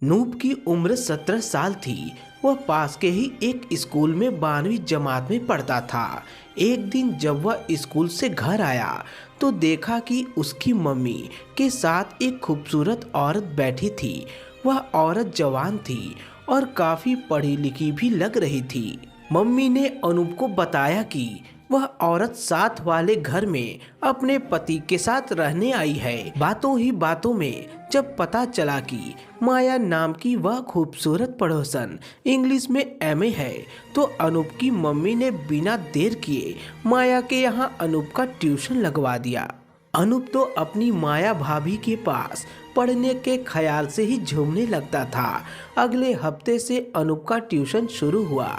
नूप की उम्र 17 साल थी। वह पास के ही एक स्कूल में 12वीं जमात में पढ़ता था। एक दिन जब वह स्कूल से घर आया तो देखा कि उसकी मम्मी के साथ एक खूबसूरत औरत बैठी थी। वह औरत जवान थी और काफी पढ़ी लिखी भी लग रही थी। मम्मी ने अनूप को बताया कि वह औरत साथ वाले घर में अपने पति के साथ रहने आई है। बातों ही बातों में जब पता चला कि माया नाम की वह खूबसूरत पड़ोसन इंग्लिश में एमए है, तो अनूप की मम्मी ने बिना देर किए माया के यहाँ अनूप का ट्यूशन लगवा दिया। अनूप तो अपनी माया भाभी के पास पढ़ने के ख्याल से ही झूमने लगता था। अगले हफ्ते से अनूप का ट्यूशन शुरू हुआ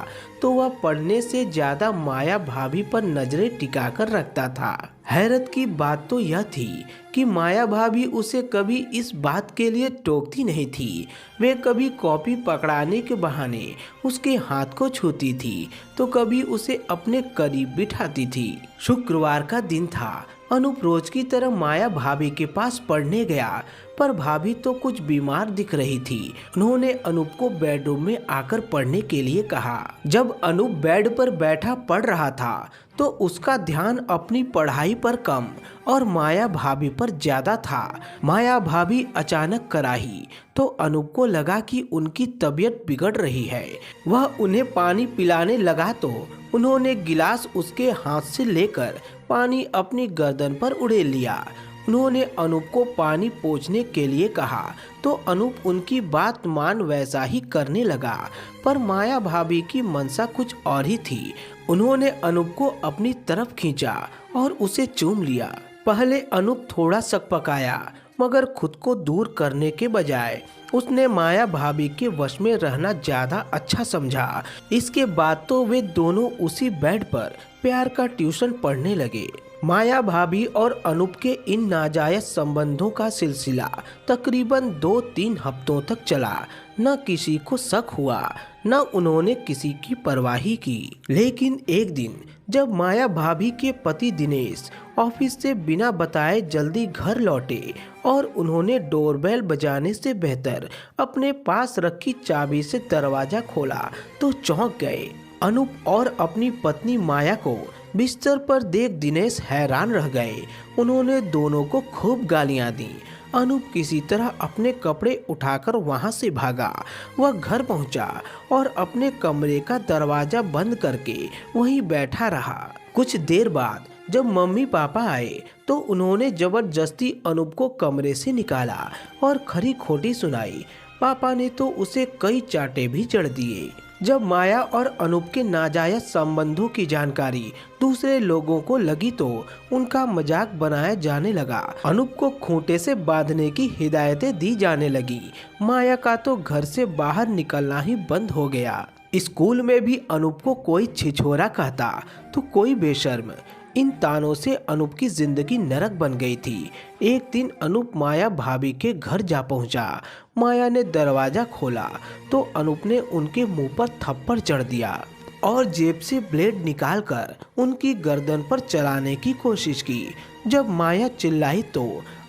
तो वह पढ़ने से ज्यादा माया भाभी पर नजरें टिकाकर रखता था। हैरत की बात तो यह थी कि माया भाभी उसे कभी इस बात के लिए टोकती नहीं थी। वे कभी कॉपी पकड़ाने के बहाने उसके हाथ को छूती थी तो कभी उसे अपने करीब बिठाती थी। शुक्रवार का दिन था। अनूप रोज की तरह माया भाभी के पास पढ़ने गया, पर भाभी तो कुछ बीमार दिख रही थी। उन्होंने अनूप को बेडरूम में आकर पढ़ने के लिए कहा। जब अनूप बेड पर बैठा पढ़ रहा था तो उसका ध्यान अपनी पढ़ाई पर कम और माया भाभी पर ज्यादा था। माया भाभी अचानक कराही तो अनूप को लगा कि उनकी तबीयत बिगड़ रही है। वह उन्हें पानी पिलाने लगा तो उन्होंने गिलास उसके हाथ से लेकर पानी अपनी गर्दन पर उड़ेल लिया। उन्होंने अनूप को पानी पोंछने के लिए कहा तो अनूप उनकी बात मान वैसा ही करने लगा, पर माया भाभी की मनसा कुछ और ही थी। उन्होंने अनूप को अपनी तरफ खींचा और उसे चूम लिया। पहले अनूप थोड़ा सकपकाया, मगर खुद को दूर करने के बजाय उसने माया भाभी के वश में रहना ज्यादा अच्छा समझा। इसके बाद तो वे दोनों उसी बेड पर प्यार का ट्यूशन पढ़ने लगे। माया भाभी और अनूप के इन नाजायज संबंधों का सिलसिला तकरीबन 2-3 हफ्तों तक चला। न किसी को शक हुआ, न उन्होंने किसी की परवाह की। लेकिन एक दिन जब माया भाभी के पति दिनेश ऑफिस से बिना बताए जल्दी घर लौटे और उन्होंने डोरबेल बजाने से बेहतर अपने पास रखी चाबी से दरवाजा खोला तो चौंक गए। अनूप और अपनी पत्नी माया को बिस्तर पर देख दिनेश हैरान रह गए। उन्होंने दोनों को खूब गालियां दी। अनूप किसी तरह अपने कपड़े उठाकर वहां से भागा। वह घर पहुंचा और अपने कमरे का दरवाजा बंद करके वहीं बैठा रहा। कुछ देर बाद जब मम्मी पापा आए तो उन्होंने जबरदस्ती अनूप को कमरे से निकाला और खरी खोटी सुनाई। पापा ने तो उसे कई चांटे भी जड़ दिए। जब माया और अनूप के नाजायज संबंधों की जानकारी दूसरे लोगों को लगी तो उनका मजाक बनाया जाने लगा। अनूप को खूंटे से बांधने की हिदायतें दी जाने लगी। माया का तो घर से बाहर निकलना ही बंद हो गया। स्कूल में भी अनूप को कोई छिछोरा कहता तो कोई बेशर्म। इन तानों से अनूप की जिंदगी नरक बन गई थी। एक दिन अनूप माया भाभी के घर जा पहुंचा। माया ने दरवाजा खोला तो अनूप ने उनके मुंह पर थप्पड़ जड़ दिया और जेब से ब्लेड निकालकर उनकी गर्दन पर चलाने की कोशिश की। जब माया चिल्लाई तो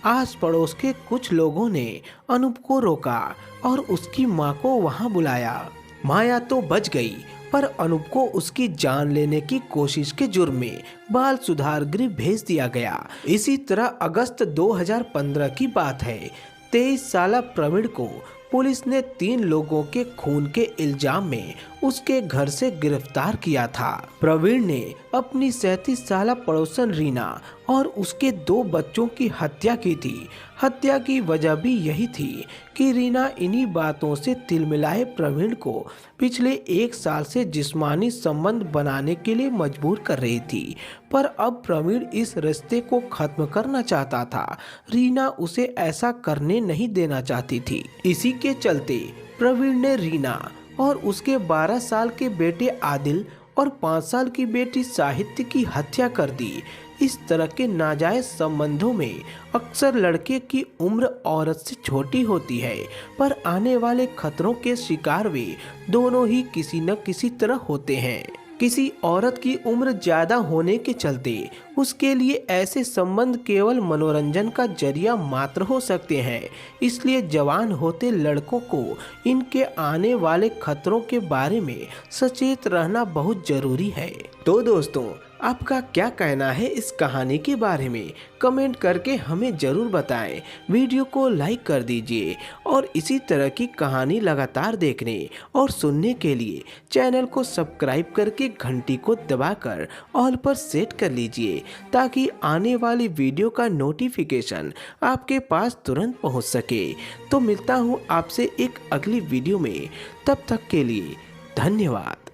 आस पड़ोस के कुछ लोगों ने अनूप को रोका और उसकी मां को वहां बुलाया। माया तो बच गई, पर अनूप को उसकी जान लेने की कोशिश के जुर्म में बाल सुधार गृह भेज दिया गया। इसी तरह अगस्त 2015 की बात है। 23 साला प्रवीण को पुलिस ने 3 लोगों के खून के इल्जाम में उसके घर से गिरफ्तार किया था। प्रवीण ने अपनी 37 साला पड़ोसन रीना और उसके 2 बच्चों की हत्या की थी। हत्या की वजह भी यही थी कि रीना इन्हीं बातों से तिलमिलाए प्रवीण को पिछले 1 साल से जिस्मानी संबंध बनाने के लिए मजबूर कर रही थी, पर अब प्रवीण इस रिश्ते को खत्म करना चाहता था। रीना उसे ऐसा करने नहीं देना चाहती थी। इसी के चलते प्रवीण ने रीना और उसके 12 साल के बेटे आदिल और 5 साल की बेटी साहित्य की हत्या कर दी। इस तरह के नाजायज संबंधों में अक्सर लड़के की उम्र औरत से छोटी होती है, पर आने वाले खतरों के शिकार वे दोनों ही किसी न किसी तरह होते हैं। किसी औरत की उम्र ज़्यादा होने के चलते उसके लिए ऐसे संबंध केवल मनोरंजन का जरिया मात्र हो सकते हैं। इसलिए जवान होते लड़कों को इनके आने वाले खतरों के बारे में सचेत रहना बहुत ज़रूरी है। तो दोस्तों, आपका क्या कहना है इस कहानी के बारे में? कमेंट करके हमें ज़रूर बताएं। वीडियो को लाइक कर दीजिए और इसी तरह की कहानी लगातार देखने और सुनने के लिए चैनल को सब्सक्राइब करके घंटी को दबाकर ऑल पर सेट कर लीजिए, ताकि आने वाली वीडियो का नोटिफिकेशन आपके पास तुरंत पहुंच सके। तो मिलता हूं आपसे एक अगली वीडियो में, तब तक के लिए धन्यवाद।